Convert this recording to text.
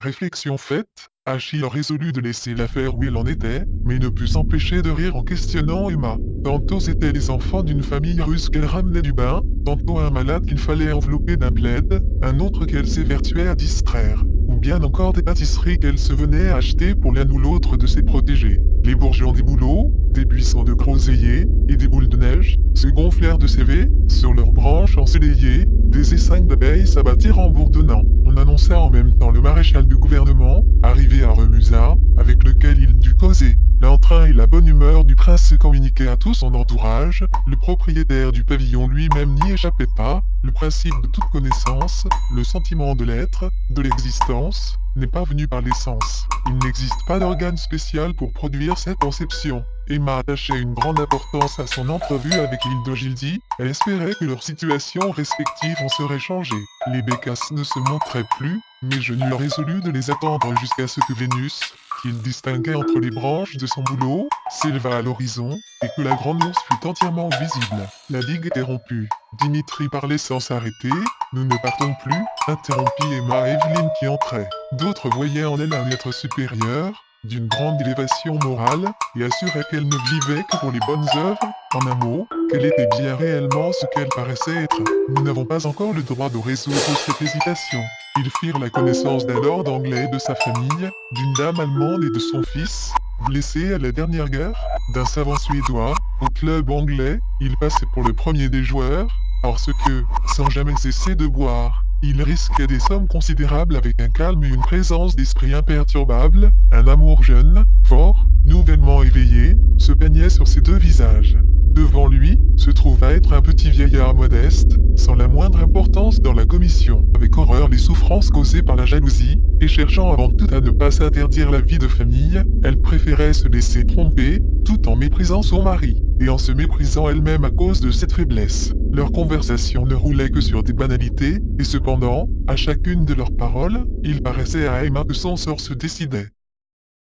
Réflexion faite, Achille résolut de laisser l'affaire où il en était, mais ne put s'empêcher de rire en questionnant Emma. Tantôt c'étaient les enfants d'une famille russe qu'elle ramenait du bain, tantôt un malade qu'il fallait envelopper d'un plaid, un autre qu'elle s'évertuait à distraire, ou bien encore des pâtisseries qu'elle se venait acheter pour l'un ou l'autre de ses protégés. Les bourgeons des bouleaux, des buissons de groseilliers et des boules de neige se gonflèrent de CV sur leurs branches ensoleillées, des essaims d'abeilles s'abattirent en bourdonnant. On annonça en même temps le maréchal du gouvernement, arrivé à Remusat, avec lequel il dut causer. L'entrain et la bonne humeur du prince se communiquaient à tout son entourage, le propriétaire du pavillon lui-même n'y échappait pas, le principe de toute connaissance, le sentiment de l'être, de l'existence, n'est pas venu par l'essence. Il n'existe pas d'organe spécial pour produire cette conception. Emma attachait une grande importance à son entrevue avec Hilde Gildi, elle espérait que leur situation respective en serait changée. Les bécasses ne se montraient plus, mais je n'eus résolu de les attendre jusqu'à ce que Vénus, qu'il distinguait entre les branches de son bouleau, s'éleva à l'horizon, et que la grande ours fut entièrement visible. La digue était rompue. Dimitri parlait sans s'arrêter. Nous ne partons plus, interrompit Emma Evelyne qui entrait. D'autres voyaient en elle un être supérieur, d'une grande élévation morale, et assuraient qu'elle ne vivait que pour les bonnes œuvres, en un mot, qu'elle était bien réellement ce qu'elle paraissait être. Nous n'avons pas encore le droit de résoudre cette hésitation. Ils firent la connaissance d'un lord anglais et de sa famille, d'une dame allemande et de son fils, blessé à la dernière guerre, d'un savant suédois, au club anglais, il passait pour le premier des joueurs, parce que, sans jamais cesser de boire, il risquait des sommes considérables avec un calme et une présence d'esprit imperturbable, un amour jeune, fort, nouvellement éveillé, se peignait sur ses deux visages. Devant lui, se trouva être un petit vieillard modeste, sans la moindre importance dans la commission, avec horreur les souffrances causées par la jalousie, et cherchant avant tout à ne pas s'interdire la vie de famille, elle préférait se laisser tromper, tout en méprisant son mari, et en se méprisant elle-même à cause de cette faiblesse. Leur conversation ne roulait que sur des banalités, et cependant, à chacune de leurs paroles, il paraissait à Emma que son sort se décidait.